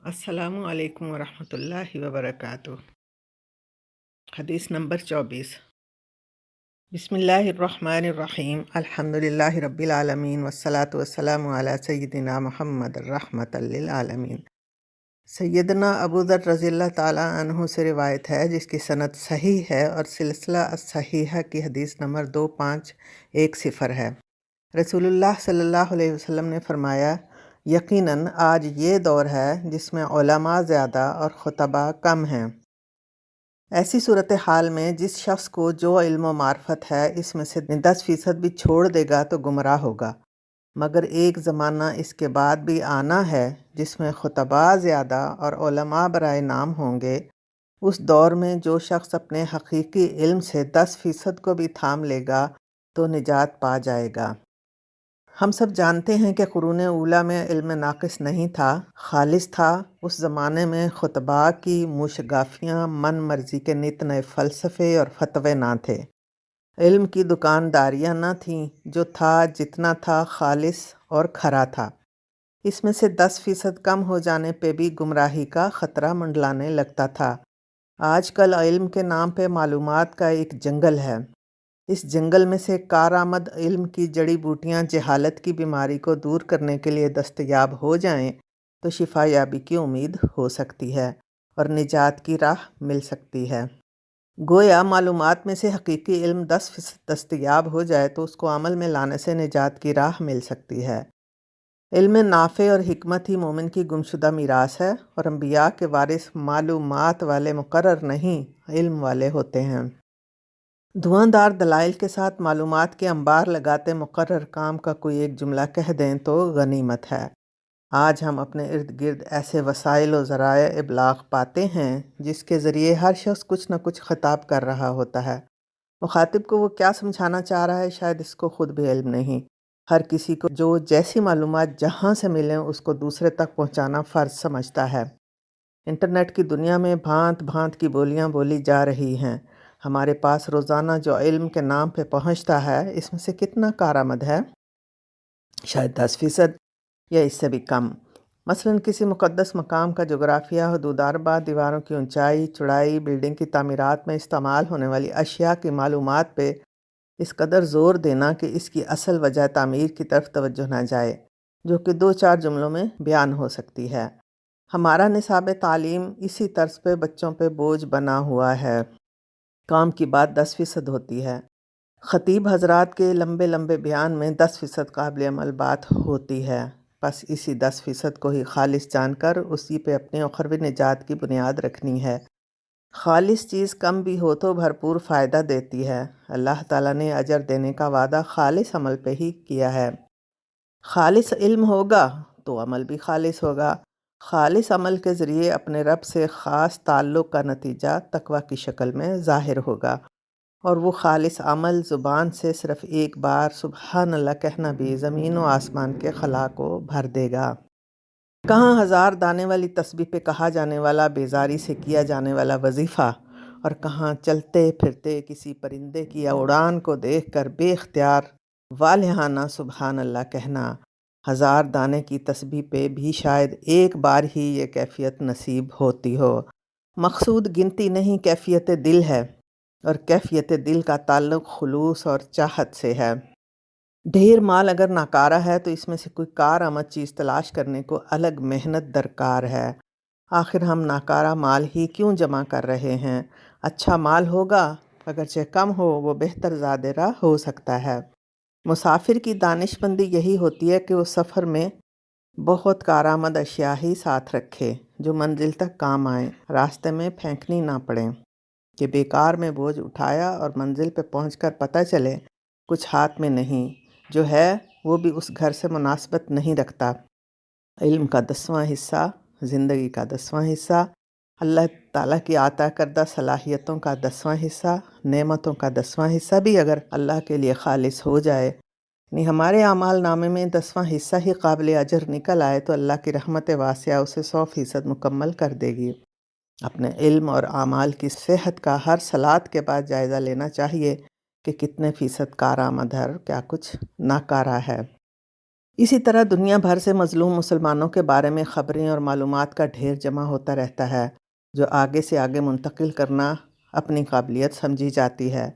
السلام علیکم ورحمۃ اللہ وبرکاتہ۔ حدیث نمبر 24۔ بسم اللہ الرحمن الرحیم، الحمد للہ رب العالمین والصلاة والسلام علی سیدنا محمد الرحمۃ للعالمین۔ سیدنا ابو ذر رضی اللہ تعالیٰ عنہ سے روایت ہے جس کی سند صحیح ہے اور سلسلہ الصحیحہ کی حدیث نمبر 2510 ہے۔ رسول اللہ صلی اللہ علیہ وسلم نے فرمایا، یقیناً آج یہ دور ہے جس میں علماء زیادہ اور خطباء کم ہیں۔ ایسی صورتحال میں جس شخص کو جو علم و معرفت ہے اس میں سے 10% بھی چھوڑ دے گا تو گمراہ ہوگا، مگر ایک زمانہ اس کے بعد بھی آنا ہے جس میں خطباء زیادہ اور علماء برائے نام ہوں گے۔ اس دور میں جو شخص اپنے حقیقی علم سے 10% کو بھی تھام لے گا تو نجات پا جائے گا۔ ہم سب جانتے ہیں کہ قرون اولیٰ میں علم ناقص نہیں تھا، خالص تھا۔ اس زمانے میں خطباء کی موشگافیاں، من مرضی کے نت نئے فلسفے اور فتوے نہ تھے، علم کی دکانداریاں نہ تھیں، جو تھا جتنا تھا خالص اور کھرا تھا۔ اس میں سے 10% کم ہو جانے پہ بھی گمراہی کا خطرہ منڈلانے لگتا تھا۔ آج کل علم کے نام پہ معلومات کا ایک جنگل ہے۔ اس جنگل میں سے کارآمد علم کی جڑی بوٹیاں جہالت کی بیماری کو دور کرنے کے لیے دستیاب ہو جائیں تو شفا یابی کی امید ہو سکتی ہے اور نجات کی راہ مل سکتی ہے۔ گویا معلومات میں سے حقیقی علم 10% دستیاب ہو جائے تو اس کو عمل میں لانے سے نجات کی راہ مل سکتی ہے۔ علم نافع اور حکمت ہی مومن کی گمشدہ میراث ہے، اور انبیاء کے وارث معلومات والے مقرر نہیں، علم والے ہوتے ہیں۔ دھواں دلائل کے ساتھ معلومات کے انبار لگاتے مقرر کام کا کوئی ایک جملہ کہہ دیں تو غنیمت ہے۔ آج ہم اپنے ارد گرد ایسے وسائل و ذرائع ابلاغ پاتے ہیں جس کے ذریعے ہر شخص کچھ نہ کچھ خطاب کر رہا ہوتا ہے۔ مخاطب کو وہ کیا سمجھانا چاہ رہا ہے شاید اس کو خود بھی علم نہیں۔ ہر کسی کو جو جیسی معلومات جہاں سے ملیں اس کو دوسرے تک پہنچانا فرض سمجھتا ہے۔ انٹرنیٹ کی دنیا میں بھانت بھانت کی بولیاں بولی جا رہی ہیں۔ ہمارے پاس روزانہ جو علم کے نام پہ پہنچتا ہے اس میں سے کتنا کارآمد ہے؟ شاید 10% یا اس سے بھی کم۔ مثلاً کسی مقدس مقام کا جغرافیہ، حدود اربع، دیواروں کی اونچائی چوڑائی، بلڈنگ کی تعمیرات میں استعمال ہونے والی اشیاء کی معلومات پہ اس قدر زور دینا کہ اس کی اصل وجہ تعمیر کی طرف توجہ نہ جائے، جو کہ 2-4 جملوں میں بیان ہو سکتی ہے۔ ہمارا نصاب تعلیم اسی طرز پہ بچوں پہ بوجھ بنا ہوا ہے۔ کام کی بات 10% ہوتی ہے، خطیب حضرات کے لمبے لمبے بیان میں 10% قابل عمل بات ہوتی ہے۔ بس اسی 10% کو ہی خالص جان کر اسی پہ اپنی اخروی نجات کی بنیاد رکھنی ہے۔ خالص چیز کم بھی ہو تو بھرپور فائدہ دیتی ہے۔ اللہ تعالیٰ نے اجر دینے کا وعدہ خالص عمل پہ ہی کیا ہے۔ خالص علم ہوگا تو عمل بھی خالص ہوگا۔ خالص عمل کے ذریعے اپنے رب سے خاص تعلق کا نتیجہ تقویٰ کی شکل میں ظاہر ہوگا، اور وہ خالص عمل زبان سے صرف ایک بار سبحان اللہ کہنا بھی زمین و آسمان کے خلا کو بھر دے گا۔ کہاں 1000 دانے والی تسبیح پہ کہا جانے والا بیزاری سے کیا جانے والا وظیفہ، اور کہاں چلتے پھرتے کسی پرندے کی اڑان کو دیکھ کر بے اختیار والہانہ سبحان اللہ کہنا۔ 1000 دانے کی تسبیح پہ بھی شاید ایک بار ہی یہ کیفیت نصیب ہوتی ہو۔ مقصود گنتی نہیں، کیفیت دل ہے، اور کیفیت دل کا تعلق خلوص اور چاہت سے ہے۔ ڈھیر مال اگر ناکارہ ہے تو اس میں سے کوئی کارآمد چیز تلاش کرنے کو الگ محنت درکار ہے۔ آخر ہم ناکارہ مال ہی کیوں جمع کر رہے ہیں؟ اچھا مال ہوگا، اگرچہ کم ہو، وہ بہتر زاد راہ ہو سکتا ہے۔ مسافر کی دانش مندی یہی ہوتی ہے کہ وہ سفر میں بہت کارآمد اشیاء ہی ساتھ رکھے جو منزل تک کام آئیں، راستے میں پھینکنی نہ پڑیں، کہ بیکار میں بوجھ اٹھایا اور منزل پہ پہنچ کر پتہ چلے کچھ ہاتھ میں نہیں، جو ہے وہ بھی اس گھر سے مناسبت نہیں رکھتا۔ علم کا 10واں حصہ، زندگی کا 10واں حصہ، اللہ تعالیٰ کی عطا کردہ صلاحیتوں کا 10واں حصہ، نعمتوں کا 10واں حصہ بھی اگر اللہ کے لیے خالص ہو جائے، یعنی ہمارے اعمال نامے میں 10واں حصہ ہی قابل اجر نکل آئے تو اللہ کی رحمت واسعہ اسے 100% مکمل کر دے گی۔ اپنے علم اور اعمال کی صحت کا ہر صلات کے بعد جائزہ لینا چاہیے کہ کتنے فیصد کارآمد ہے اور کیا کچھ ناکارہ ہے۔ اسی طرح دنیا بھر سے مظلوم مسلمانوں کے بارے میں خبریں اور معلومات کا ڈھیر جمع ہوتا رہتا ہے، جو آگے سے آگے منتقل کرنا اپنی قابلیت سمجھی جاتی ہے۔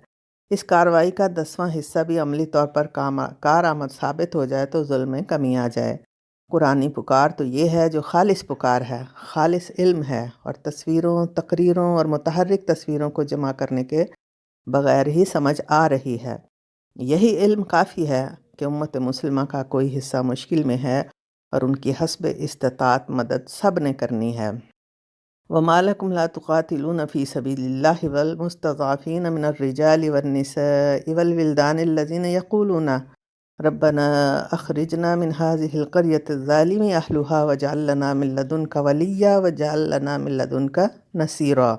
اس کارروائی کا 10واں حصہ بھی عملی طور پر کارآمد ثابت ہو جائے تو ظلم میں کمی آ جائے۔ قرآنی پکار تو یہ ہے جو خالص پکار ہے، خالص علم ہے، اور تصویروں، تقریروں اور متحرک تصویروں کو جمع کرنے کے بغیر ہی سمجھ آ رہی ہے۔ یہی علم کافی ہے کہ امت مسلمہ کا کوئی حصہ مشکل میں ہے اور ان کی حسب استطاعت مدد سب نے کرنی ہے۔ وَمَا لَكُمْ لَا تُقَاتِلُونَ فِي سَبِيلِ اللَّهِ وَالْمُسْتَضْعَفِينَ مِنَ الرِّجَالِ وَالنِّسَاءِ وَالْوِلْدَانِ الَّذِينَ يَقُولُونَ رَبَّنَا أَخْرِجْنَا مِنْ هَٰذِهِ الْقَرْيَةِ الظَّالِمِ أَهْلُهَا وَاجْعَل لَّنَا مِن لَّدُنكَ وَلِيًّا وَاجْعَل لَّنَا مِن لَّدُنكَ نَصِيرًا۔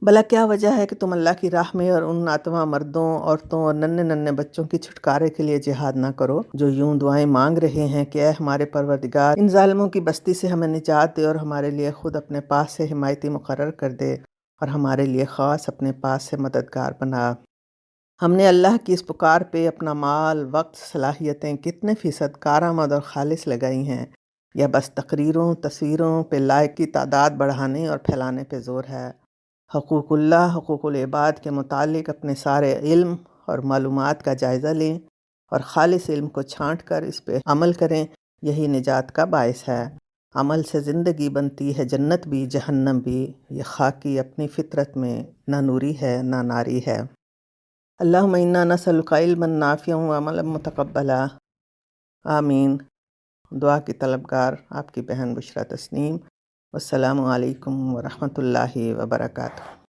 بھلا کیا وجہ ہے کہ تم اللہ کی راہ میں اور ان ناتواں مردوں، عورتوں اور ننھے ننھے بچوں کی چھٹکارے کے لیے جہاد نہ کرو، جو یوں دعائیں مانگ رہے ہیں کہ اے ہمارے پروردگار، ان ظالموں کی بستی سے ہمیں نجات دے اور ہمارے لیے خود اپنے پاس سے حمایتی مقرر کر دے اور ہمارے لیے خاص اپنے پاس سے مددگار بنا۔ ہم نے اللہ کی اس پکار پہ اپنا مال، وقت، صلاحیتیں کتنے فیصد کارآمد اور خالص لگائی ہیں، یا بس تقریروں، تصویروں پہ لائق کی تعداد بڑھانے اور پھیلانے پہ زور ہے؟ حقوق اللہ، حقوق العباد کے متعلق اپنے سارے علم اور معلومات کا جائزہ لیں اور خالص علم کو چھانٹ کر اس پہ عمل کریں، یہی نجات کا باعث ہے۔ عمل سے زندگی بنتی ہے جنت بھی، جہنم بھی۔ یہ خاکی اپنی فطرت میں نہ نوری ہے نہ ناری ہے۔ اللہم انا نسألک علما نافعا وعملا متقبلا، آمین۔ دعا کی طلبگار آپ کی بہن بشریٰ تسنیم۔ والسلام علیکم ورحمۃ اللہ وبرکاتہ۔